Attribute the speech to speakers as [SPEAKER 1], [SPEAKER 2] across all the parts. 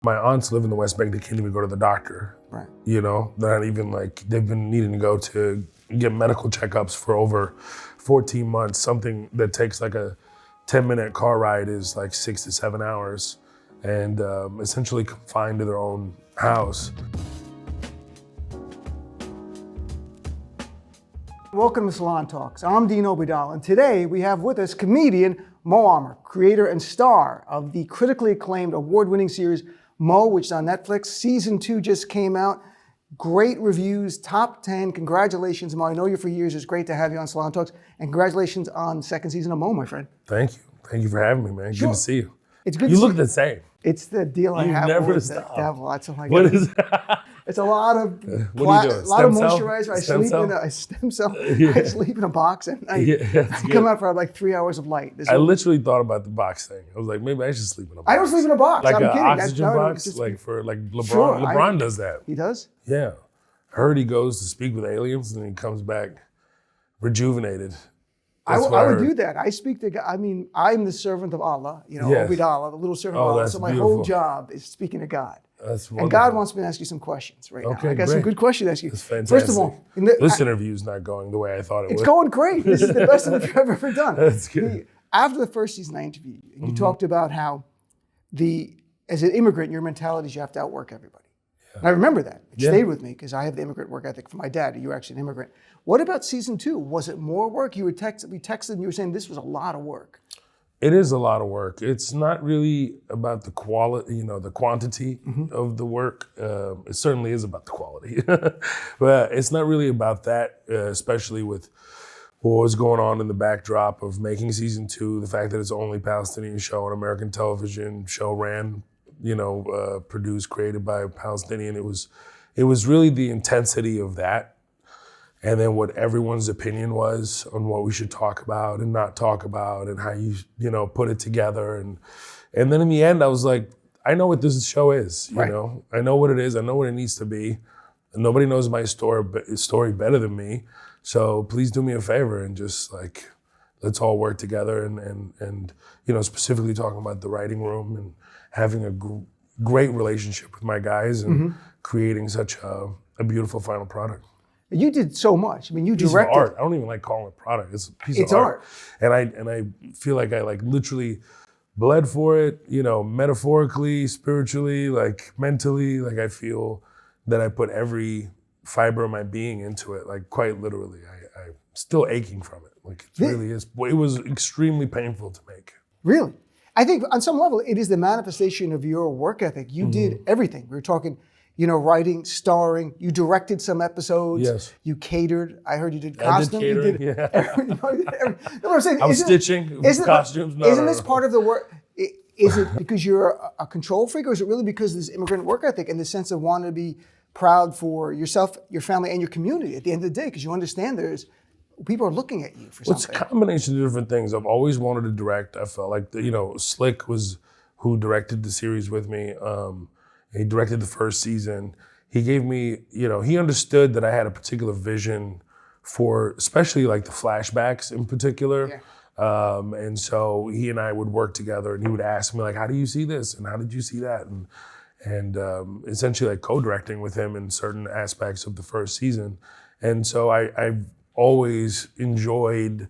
[SPEAKER 1] My aunts live in the West Bank. They can't even go to the doctor.
[SPEAKER 2] Right.
[SPEAKER 1] You know, not even like, they've been needing to go to get medical checkups for over 14 months. Something that takes like a 10-minute car ride is like 6 to 7 hours, and essentially confined to their own house.
[SPEAKER 2] Welcome to Salon Talks. I'm Dean Obeidallah, and today we have with us comedian Mo Amer, creator and star of the critically acclaimed award-winning series Mo, which is on Netflix. Season 2 just came out. Great reviews, top 10. Congratulations, Mo. I know you for years. It's great to have you on Salon Talks. And congratulations on the second season of Mo, my friend.
[SPEAKER 1] Thank you. Thank you for having me, man.
[SPEAKER 2] Sure.
[SPEAKER 1] Good to see you.
[SPEAKER 2] It's good
[SPEAKER 1] You
[SPEAKER 2] to
[SPEAKER 1] look
[SPEAKER 2] see
[SPEAKER 1] the same.
[SPEAKER 2] It's the deal I have
[SPEAKER 1] never
[SPEAKER 2] with the
[SPEAKER 1] stop.
[SPEAKER 2] devil. That's what I got.
[SPEAKER 1] What is
[SPEAKER 2] It's a lot of
[SPEAKER 1] what are you doing?
[SPEAKER 2] a lot of
[SPEAKER 1] Stem cell?
[SPEAKER 2] moisturizer. I
[SPEAKER 1] Stem
[SPEAKER 2] sleep
[SPEAKER 1] cell?
[SPEAKER 2] in a stem cell.
[SPEAKER 1] Yeah.
[SPEAKER 2] I sleep in a box and I
[SPEAKER 1] that's
[SPEAKER 2] come
[SPEAKER 1] good.
[SPEAKER 2] out for like 3 hours of light.
[SPEAKER 1] I literally thought about the box thing. I was like, maybe I should sleep in a box.
[SPEAKER 2] I don't sleep in a box.
[SPEAKER 1] Like
[SPEAKER 2] I'm
[SPEAKER 1] an
[SPEAKER 2] kidding.
[SPEAKER 1] oxygen
[SPEAKER 2] No,
[SPEAKER 1] box,
[SPEAKER 2] just-
[SPEAKER 1] like for like LeBron.
[SPEAKER 2] Sure,
[SPEAKER 1] LeBron does that.
[SPEAKER 2] He does?
[SPEAKER 1] Yeah. Heard he goes to speak with aliens and he comes back rejuvenated.
[SPEAKER 2] I
[SPEAKER 1] That's what
[SPEAKER 2] would
[SPEAKER 1] heard.
[SPEAKER 2] do that. I speak to God. I mean, I'm the servant of Allah,
[SPEAKER 1] Yes.
[SPEAKER 2] Obeidallah, the little servant
[SPEAKER 1] Oh,
[SPEAKER 2] of Allah.
[SPEAKER 1] that's
[SPEAKER 2] So my
[SPEAKER 1] beautiful.
[SPEAKER 2] whole job is speaking to God.
[SPEAKER 1] That's
[SPEAKER 2] And
[SPEAKER 1] wonderful.
[SPEAKER 2] God wants me to ask you some questions right now.
[SPEAKER 1] Okay,
[SPEAKER 2] I got some
[SPEAKER 1] great.
[SPEAKER 2] good questions to ask you.
[SPEAKER 1] That's fantastic.
[SPEAKER 2] First of all,
[SPEAKER 1] This interview's not going the way I thought it
[SPEAKER 2] it's
[SPEAKER 1] would.
[SPEAKER 2] going great. This is the best interview I've ever done.
[SPEAKER 1] That's good.
[SPEAKER 2] After the first season, I interviewed you, and you talked about how as an immigrant, your mentality is you have to outwork everybody. And I remember that. It stayed with me because I have the immigrant work ethic from my dad. You were actually an immigrant. What about season 2? Was it more work? We texted and you were saying this was a lot of work.
[SPEAKER 1] It is a lot of work. It's not really about the quality, the quantity of the work. It certainly is about the quality, but it's not really about that, especially with what was going on in the backdrop of making season 2, the fact that it's the only Palestinian show on American television, show ran, produced, created by a Palestinian. It was really the intensity of that. And then what everyone's opinion was on what we should talk about and not talk about and how you put it together. And then in the end, I was like, I know what this show is,
[SPEAKER 2] Right.
[SPEAKER 1] I know what it is. I know what it needs to be. And nobody knows my story better than me. So please do me a favor and just like, let's all work together and specifically talking about the writing room and having a great relationship with my guys and creating such a beautiful final product.
[SPEAKER 2] You did so much. I mean, you
[SPEAKER 1] Piece
[SPEAKER 2] directed.
[SPEAKER 1] of art. I don't even like calling it product. It's a piece
[SPEAKER 2] It's
[SPEAKER 1] of art.
[SPEAKER 2] art.
[SPEAKER 1] And I feel like I like literally bled for it, metaphorically, spiritually, like mentally, like I feel that I put every fiber of my being into it, like quite literally. I'm still aching from it. Like it really is. It was extremely painful to make.
[SPEAKER 2] Really? I think on some level, it is the manifestation of your work ethic. You did everything. We were talking, writing, starring. You directed some episodes.
[SPEAKER 1] Yes.
[SPEAKER 2] You catered. I heard you did
[SPEAKER 1] I did
[SPEAKER 2] costume.
[SPEAKER 1] catering,
[SPEAKER 2] You did
[SPEAKER 1] yeah.
[SPEAKER 2] you know what I'm saying?
[SPEAKER 1] I was stitching costumes.
[SPEAKER 2] Isn't this part of the work? Is it because you're a control freak, or is it really because of this immigrant work ethic and the sense of wanting to be proud for yourself, your family, and your community at the end of the day? Because you understand people are looking at you for
[SPEAKER 1] Well, it's a
[SPEAKER 2] something.
[SPEAKER 1] combination of different things. I've always wanted to direct. I felt like, Slick was who directed the series with me. He directed the first season. He gave me, he understood that I had a particular vision for, especially like the flashbacks in particular.
[SPEAKER 2] Yeah.
[SPEAKER 1] And so he and I would work together and he would ask me like, how do you see this? And how did you see that? And essentially like co-directing with him in certain aspects of the first season. And so I've always enjoyed,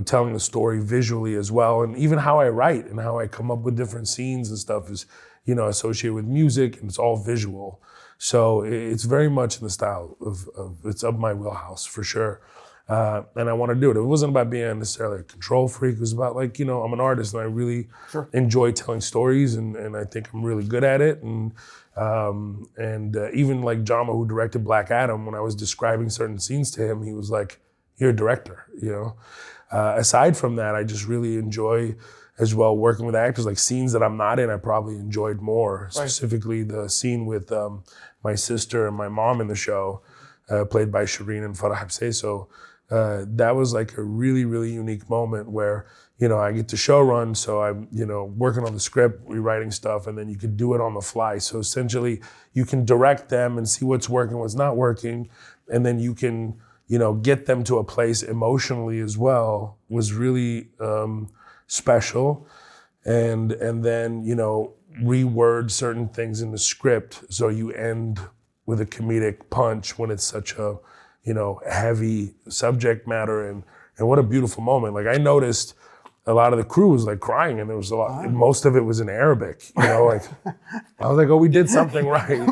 [SPEAKER 1] telling the story visually as well. And even how I write and how I come up with different scenes and stuff is, associated with music and it's all visual. So it's very much in the style of it's up my wheelhouse for sure. And I want to do it. It wasn't about being necessarily a control freak. It was about like, I'm an artist and I really enjoy telling stories and I think I'm really good at it. And even like Jama, who directed Black Adam, when I was describing certain scenes to him, he was like, you're a director, Aside from that, I just really enjoy as well working with actors, like scenes that I'm not in, I probably enjoyed more. Right. Specifically the scene with my sister and my mom in the show, played by Shireen and Farah Habsay. So that was like a really, really unique moment where, I get to show run. So I'm, working on the script, rewriting stuff, and then you could do it on the fly. So essentially you can direct them and see what's working, what's not working. And then you can, get them to a place emotionally as well was really special. and then, reword certain things in the script so you end with a comedic punch when it's such a, heavy subject matter. And what a beautiful moment. Like, I noticed a lot of the crew was like crying, and there was a lot, most of it was in Arabic, like, I was like, oh, we did something right.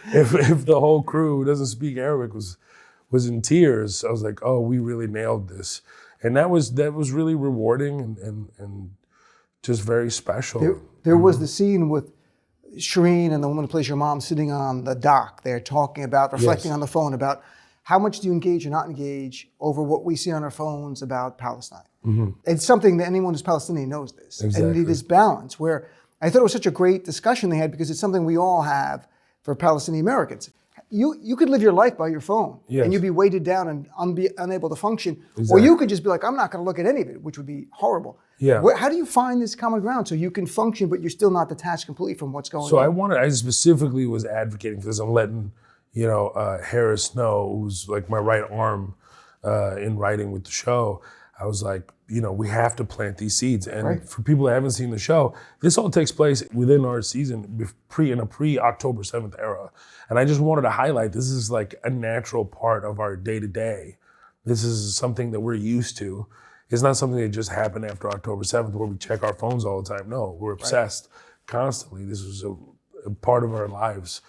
[SPEAKER 1] If the whole crew who doesn't speak Arabic was in tears, I was like, oh, we really nailed this. And that was really rewarding and just very special.
[SPEAKER 2] There was the scene with Shireen and the woman who plays your mom sitting on the dock. They're talking about, reflecting on the phone about how much do you engage or not engage over what we see on our phones about Palestine. Mm-hmm. It's something that anyone who's Palestinian knows this.
[SPEAKER 1] Exactly.
[SPEAKER 2] And this balance where I thought it was such a great discussion they had, because it's something we all have for Palestinian Americans. You could live your life by your phone, and you'd be weighted down and be unable to function. Exactly. Or you could just be like, I'm not going to look at any of it, which would be horrible. Yeah. How do you find this common ground so you can function, but you're still not detached completely from what's going on?
[SPEAKER 1] I specifically was advocating for this. I'm letting, Harris know, who's like my right arm in writing with the show. I was like, we have to plant these seeds. And for people that haven't seen the show, this all takes place within our season in a pre-October 7th era. And I just wanted to highlight, this is like a natural part of our day-to-day. This is something that we're used to. It's not something that just happened after October 7th where we check our phones all the time. No, we're obsessed constantly. This was a part of our lives.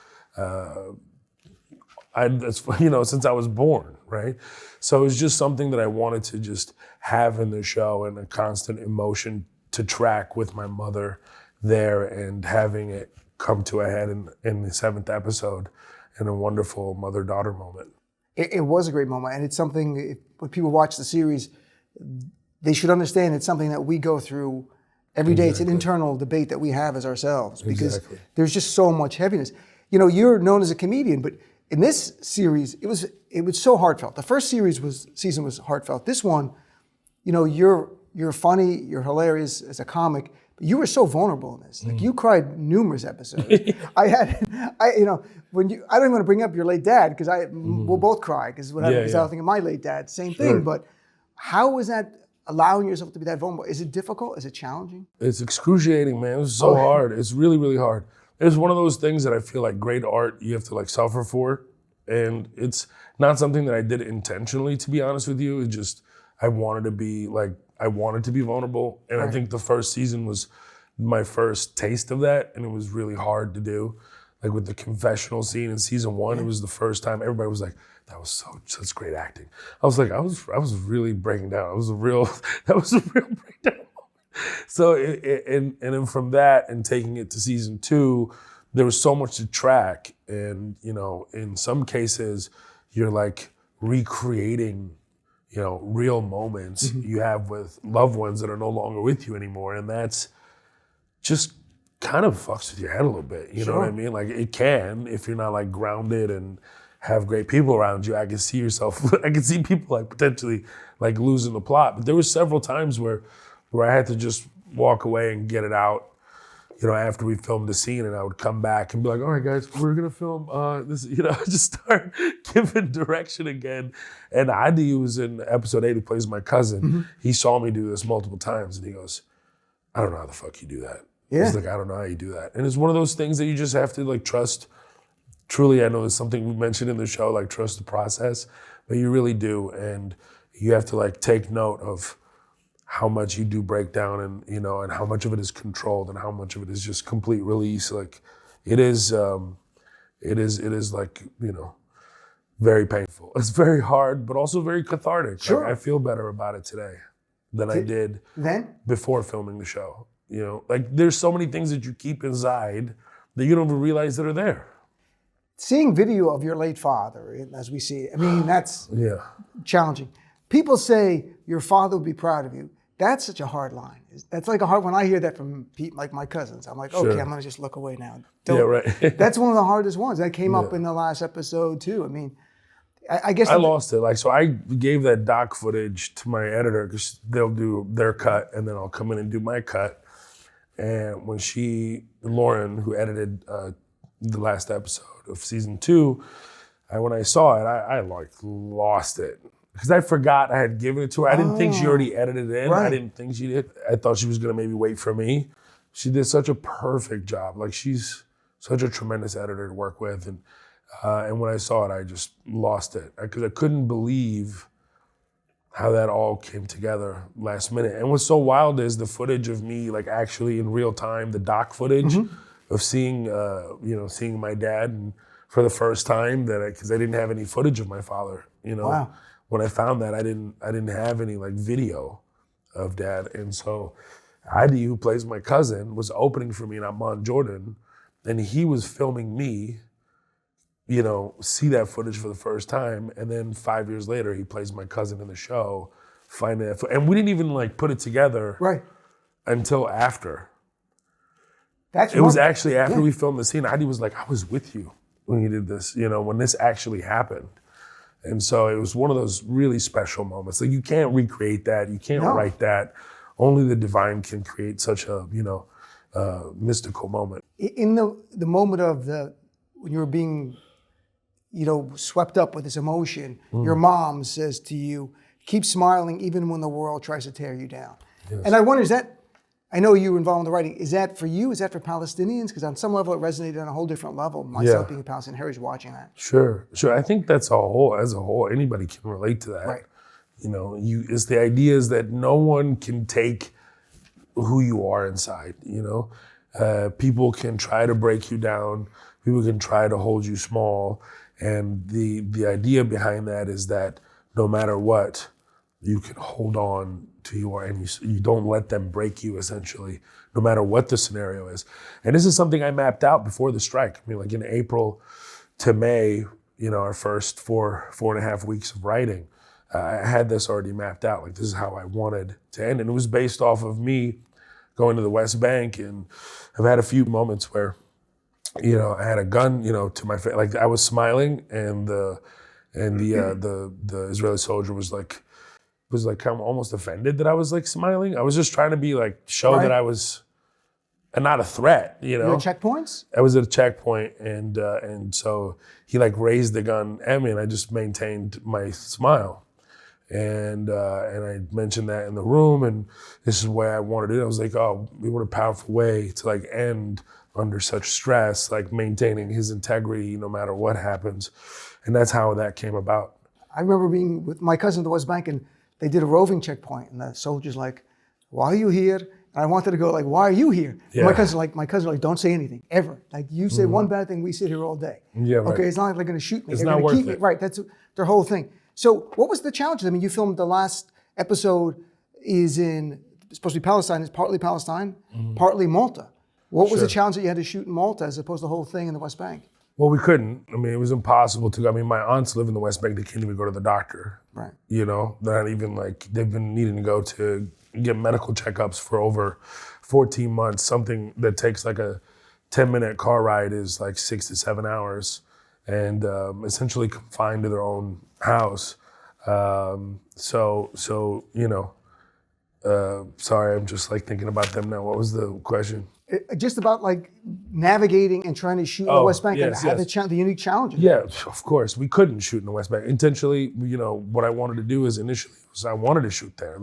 [SPEAKER 1] Since I was born, right? So it's just something that I wanted to just have in the show, and a constant emotion to track with my mother there, and having it come to a head in the 7th episode in a wonderful mother-daughter moment.
[SPEAKER 2] It was a great moment, and it's something, when people watch the series, they should understand it's something that we go through every day. It's an internal debate that we have as ourselves, because there's just so much heaviness. You're known as a comedian, but in this series, it was so heartfelt. The first season was heartfelt. This one, you're funny, you're hilarious as a comic, but you were so vulnerable in this. Like, you cried numerous episodes. I don't even want to bring up your late dad, because we'll both cry, because what happened, because I was thinking my late dad, same thing. But how was that, allowing yourself to be that vulnerable? Is it difficult? Is it challenging?
[SPEAKER 1] It's excruciating, man. It's so hard. It's really, really hard. It's one of those things that I feel like great art, you have to suffer for. And it's not something that I did intentionally, to be honest with you. It's just, I wanted to be vulnerable. And I think the first season was my first taste of that. And it was really hard to do. Like with the confessional scene in season 1, it was the first time everybody was like, that was such great acting. I was like, I was really breaking down. That was a real breakdown. So, and then from that and taking it to season 2, there was so much to track. And, in some cases, you're like recreating, real moments you have with loved ones that are no longer with you anymore. And that's just kind of fucks with your head a little bit. You know what I mean? Like, it can, if you're not grounded and have great people around you. I can see people potentially losing the plot. But there were several times where I had to just walk away and get it out, after we filmed the scene, and I would come back and be like, all right, guys, we're gonna film this, just start giving direction again. And Adi, who's in episode 8, who plays my cousin, he saw me do this multiple times, and he goes, I don't know how the fuck you do that. Yeah. He's like, I don't know how you do that. And it's one of those things that you just have to trust. Truly, I know it's something we mentioned in the show, trust the process, but you really do. And you have to take note of how much you do break down, and, and how much of it is controlled and how much of it is just complete release. It is very painful. It's very hard, but also very cathartic.
[SPEAKER 2] Sure.
[SPEAKER 1] I feel better about it today than I did before filming the show. There's so many things that you keep inside that you don't even realize that are there.
[SPEAKER 2] Seeing video of your late father, as we see it, that's challenging. People say your father would be proud of you. That's such a hard line. That's a hard one. I hear that from my cousins. I'm like, okay, I'm gonna just look away now. That's one of the hardest ones. That came up in the last episode too. I guess
[SPEAKER 1] I lost it. So I gave that doc footage to my editor, because they'll do their cut and then I'll come in and do my cut. And when Lauren, who edited the last episode of season 2, when I saw it, I lost it. Because I forgot I had given it to her. I didn't think she already edited it in. I didn't think she did. I thought she was gonna maybe wait for me. she did such a perfect job. Like she's such a tremendous editor to work with. And when I saw it, I just lost it. Because I couldn't believe how that all came together last minute. And what's so wild is the footage of me, like actually in real time, the doc footage of seeing, seeing my dad and for the first time because I didn't have any footage of my father.
[SPEAKER 2] Wow.
[SPEAKER 1] When I found that, I didn't have any like video of dad. And so Adi, who plays my cousin, was opening for me in Amman, Jordan, and he was filming me, see that footage for the first time. And then 5 years later, he plays my cousin in the show, and we didn't even like put it together until after. It was actually after we filmed the scene. Adi was like, I was with you when you did this, when this actually happened. And so it was one of those really special moments. Like you can't recreate that. You can't write that. Only the divine can create such a, mystical moment.
[SPEAKER 2] In the moment of when you were being, swept up with this emotion, your mom says to you, keep smiling even when the world tries to tear you down.
[SPEAKER 1] Yes.
[SPEAKER 2] And I wonder, I know you were involved in the writing. Is that for you? Is that for Palestinians? Because on some level, it resonated on a whole different level. Myself being a Palestinian heritage, watching that.
[SPEAKER 1] Sure. I think that's as a whole, anybody can relate to that.
[SPEAKER 2] Right.
[SPEAKER 1] It's the idea is that no one can take who you are inside. People can try to break you down. People can try to hold you small. And the idea behind that is that no matter what, you can hold on to who you are, and you don't let them break you, essentially, no matter what the scenario is. And this is something I mapped out before the strike. I mean, like in April to May, our first four and a half weeks of writing, I had this already mapped out. Like, this is how I wanted to end. And it was based off of me going to the West Bank. And I've had a few moments where, I had a gun, to my face. Like, I was smiling, and the Israeli soldier was like kind of almost offended that I was like smiling. I was just trying to be like, show that I was not a threat,
[SPEAKER 2] You're at checkpoints?
[SPEAKER 1] I was at a checkpoint, and so he like raised the gun at me, and I just maintained my smile. And I mentioned that in the room, and this is the way I wanted it. I was like, oh, what a powerful way to like end under such stress, like maintaining his integrity no matter what happens. And that's how that came about.
[SPEAKER 2] I remember being with my cousin at the West Bank, and they did a roving checkpoint, and the soldier's like, why are you here? And I wanted to go like, why are you here? Yeah. My cousin like, don't say anything, ever. Like, you say one bad thing, we sit here all day.
[SPEAKER 1] Yeah, right.
[SPEAKER 2] Okay, it's not like they're gonna shoot me.
[SPEAKER 1] It's
[SPEAKER 2] they're
[SPEAKER 1] not
[SPEAKER 2] gonna
[SPEAKER 1] worth
[SPEAKER 2] keep
[SPEAKER 1] it.
[SPEAKER 2] me. Right, that's their whole thing. So what was the challenge? I mean, you filmed the last episode it's supposed to be Palestine, it's partly Palestine, partly Malta. What was the challenge that you had to shoot in Malta as opposed to the whole thing in the West Bank?
[SPEAKER 1] Well, we couldn't. I mean, it was impossible to. I mean, my aunts live in the West Bank. They can't even go to the doctor.
[SPEAKER 2] Right.
[SPEAKER 1] They're not even like, they've been needing to go to get medical checkups for over 14 months. Something that takes like a 10-minute car ride is like 6 to 7 hours, and essentially confined to their own house. Sorry, I'm just like thinking about them now. What was the question?
[SPEAKER 2] Just about like navigating and trying to shoot in the West Bank and have the unique challenges.
[SPEAKER 1] Yeah, of course. We couldn't shoot in the West Bank. Intentionally, what I wanted to do is initially I wanted to shoot there.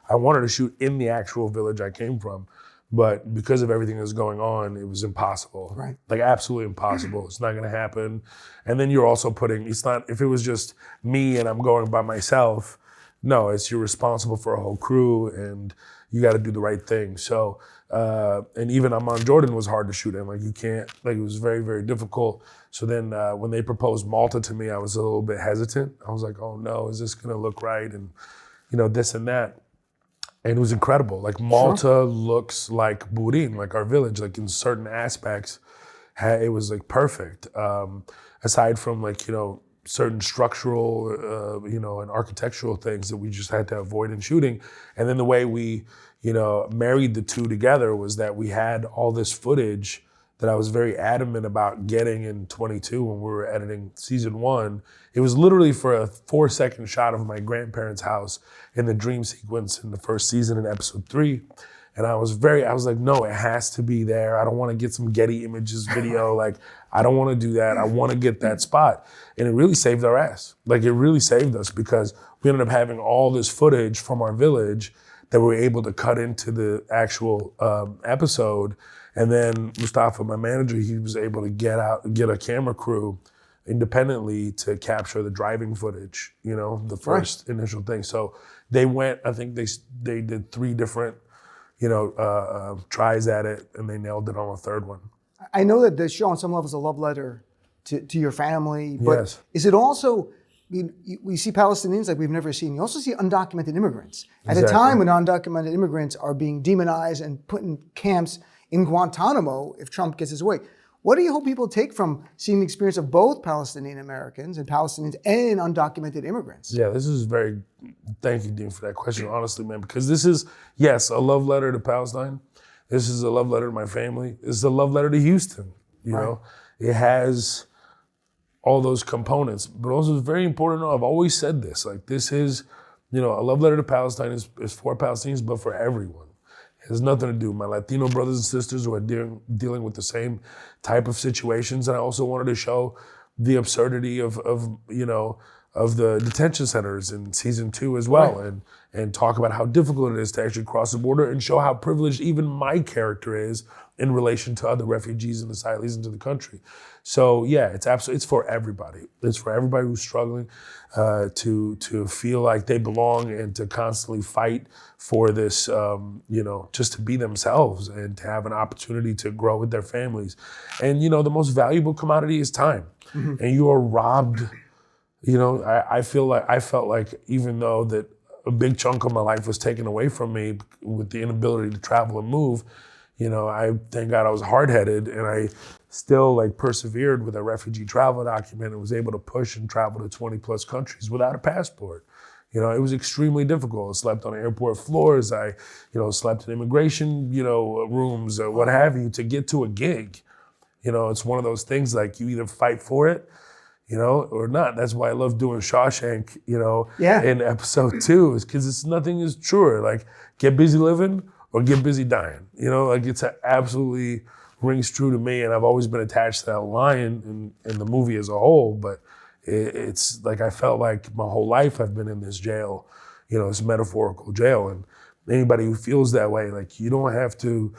[SPEAKER 1] I wanted to shoot in the actual village I came from. But because of everything that was going on, it was impossible.
[SPEAKER 2] Right.
[SPEAKER 1] Like absolutely impossible. It's not gonna happen. And then you're also if it was just me and I'm going by myself, no, you're responsible for a whole crew and you gotta do the right thing. So, and even Amman, Jordan was hard to shoot in. Like you can't, like it was very, very difficult. So then when they proposed Malta to me, I was a little bit hesitant. I was like, oh no, is this gonna look right? And this and that. And it was incredible. Like Malta looks like Burin, like our village, like in certain aspects, it was like perfect. Aside from like, certain structural, and architectural things that we just had to avoid in shooting. And then the way we, married the two together was that we had all this footage that I was very adamant about getting in 22 when we were editing season 1. It was literally for a 4-second shot of my grandparents' house in the dream sequence in the first season in episode 3. And I was like, no, it has to be there. I don't want to get some Getty Images video. Like, I don't want to do that. I want to get that spot. And it really saved our ass. Like, it really saved us because we ended up having all this footage from our village that we were able to cut into the actual episode. And then Mustafa, my manager, he was able to get a camera crew independently to capture the driving footage, the first initial thing. So they went, I think they did 3 different, tries at it, and they nailed it on a 3rd one.
[SPEAKER 2] I know that the show on some level is a love letter to your family, but
[SPEAKER 1] Yes.
[SPEAKER 2] is it also, we see Palestinians like we've never seen. You also see undocumented immigrants. At a time when undocumented immigrants are being demonized and put in camps in Guantanamo if Trump gets his way. What do you hope people take from seeing the experience of both Palestinian Americans and Palestinians and undocumented immigrants?
[SPEAKER 1] Yeah, this is thank you, Dean, for that question, honestly, man, because this is, yes, a love letter to Palestine. This is a love letter to my family. This is a love letter to Houston, you know. It has all those components, but also it's very important to know, I've always said this, like this is, a love letter to Palestine is for Palestinians, but for everyone. It has nothing to do with my Latino brothers and sisters who are dealing with the same type of situations. And I also wanted to show the absurdity of the detention centers in season 2 as well, and talk about how difficult it is to actually cross the border and show how privileged even my character is in relation to other refugees and asylees into the country. So yeah, it's for everybody. It's for everybody who's struggling to feel like they belong and to constantly fight for this, just to be themselves and to have an opportunity to grow with their families. And the most valuable commodity is time, and you are robbed. I felt like even though that a big chunk of my life was taken away from me with the inability to travel and move, I thank God I was hard-headed and I still persevered with a refugee travel document and was able to push and travel to 20 plus countries without a passport. It was extremely difficult. I slept on airport floors. I, slept in immigration, rooms or what have you to get to a gig. It's one of those things like you either fight for it, or not. That's why I love doing Shawshank, in episode 2, is because nothing is truer. Like, get busy living or get busy dying. It's absolutely rings true to me, and I've always been attached to that line in the movie as a whole. But it's like I felt like my whole life I've been in this jail, this metaphorical jail. And anybody who feels that way, like you don't have to,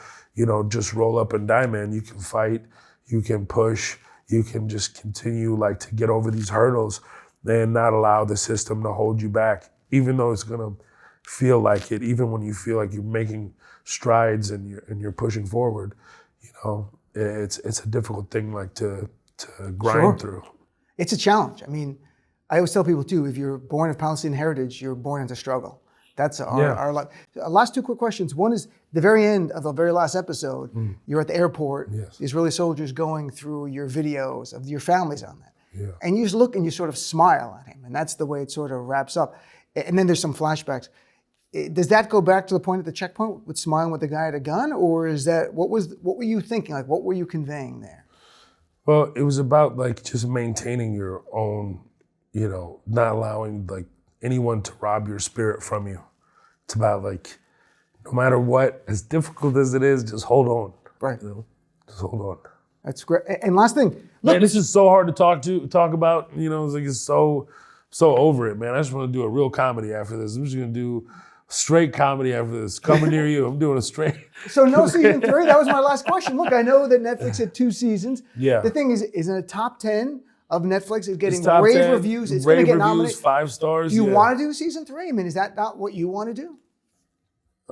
[SPEAKER 1] just roll up and die, man. You can fight, you can push. You can just continue to get over these hurdles and not allow the system to hold you back, even though it's gonna feel like it, even when you feel like you're making strides and you're pushing forward, it's a difficult thing to grind through.
[SPEAKER 2] It's a challenge. I mean, I always tell people too, if you're born of Palestinian heritage, you're born into struggle. That's our life. Last 2 quick questions. One is the very end of the very last episode, you're at the airport, Israeli soldiers going through your videos of your families on that.
[SPEAKER 1] Yeah.
[SPEAKER 2] And you just look and you sort of smile at him. And that's the way it sort of wraps up. And then there's some flashbacks. Does that go back to the point at the checkpoint with smiling with the guy at a gun? Or is that, what were you thinking? Like, what were you conveying there?
[SPEAKER 1] Well, it was about just maintaining your own, not allowing anyone to rob your spirit from you. It's about no matter what, as difficult as it is, just hold on.
[SPEAKER 2] Right.
[SPEAKER 1] Just hold on.
[SPEAKER 2] That's great. And last thing, look,
[SPEAKER 1] man, this is so hard to talk about. It's so over it, man. I just want to do a real comedy after this. I'm just gonna do straight comedy after this. Coming near you, I'm doing a straight.
[SPEAKER 2] So no season 3. That was my last question. Look, I know that Netflix had 2 seasons.
[SPEAKER 1] Yeah.
[SPEAKER 2] The thing is in a top 10 of Netflix. It's getting
[SPEAKER 1] top
[SPEAKER 2] rave
[SPEAKER 1] 10,
[SPEAKER 2] reviews. It's going to get nominated.
[SPEAKER 1] 5 stars.
[SPEAKER 2] Do you want to do season 3? I mean, is that not what you want to do?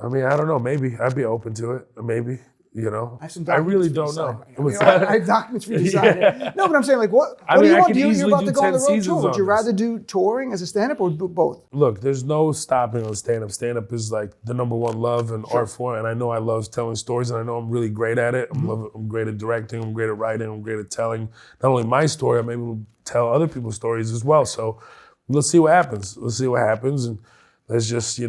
[SPEAKER 1] I mean, I don't know. Maybe I'd be open to it. Maybe.
[SPEAKER 2] I
[SPEAKER 1] really don't know.
[SPEAKER 2] I have documents for you to sign.
[SPEAKER 1] Yeah.
[SPEAKER 2] No, but I'm saying, what do you want? You're about to go on the road tour. Would you rather do touring as a stand-up or both?
[SPEAKER 1] Look, there's no stopping on stand-up. Stand-up is the number 1 love and art form, and I know I love telling stories, and I know I'm really great at it. I'm great at directing. I'm great at writing. I'm great at telling not only my story, I'm able to tell other people's stories as well. So let's see what happens. And let's just,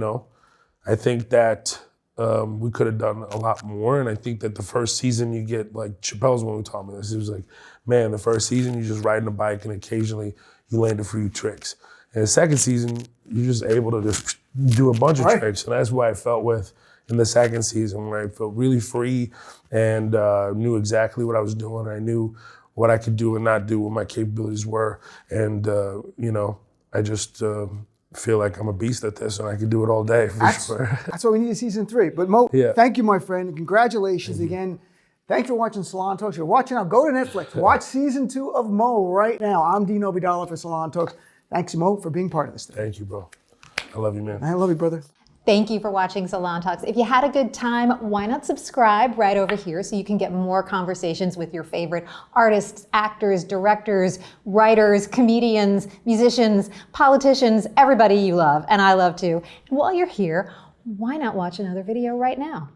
[SPEAKER 1] I think that we could have done a lot more. And I think that the first season you get, Chappelle's one who taught me this. It was man, the first season you're just riding a bike and occasionally you land a few tricks. And the second season, you're just able to just do a bunch of tricks. And that's what I felt with in the second season, where I felt really free and knew exactly what I was doing. I knew what I could do and not do, what my capabilities were. And, I just feel like I'm a beast at this and I could do it all day for sure.
[SPEAKER 2] That's why we need a season 3. But Mo,
[SPEAKER 1] Yeah.
[SPEAKER 2] thank you, my friend. Congratulations again. Thanks for watching Salon Talks. If you're watching now, go to Netflix. Watch season 2 of Mo right now. I'm Dean Obeidallah for Salon Talks. Thanks, Mo, for being part of this thing.
[SPEAKER 1] Thank you, bro. I love you, man.
[SPEAKER 2] I love you, brother.
[SPEAKER 3] Thank you for watching Salon Talks. If you had a good time, why not subscribe right over here so you can get more conversations with your favorite artists, actors, directors, writers, comedians, musicians, politicians, everybody you love, and I love too. And while you're here, why not watch another video right now?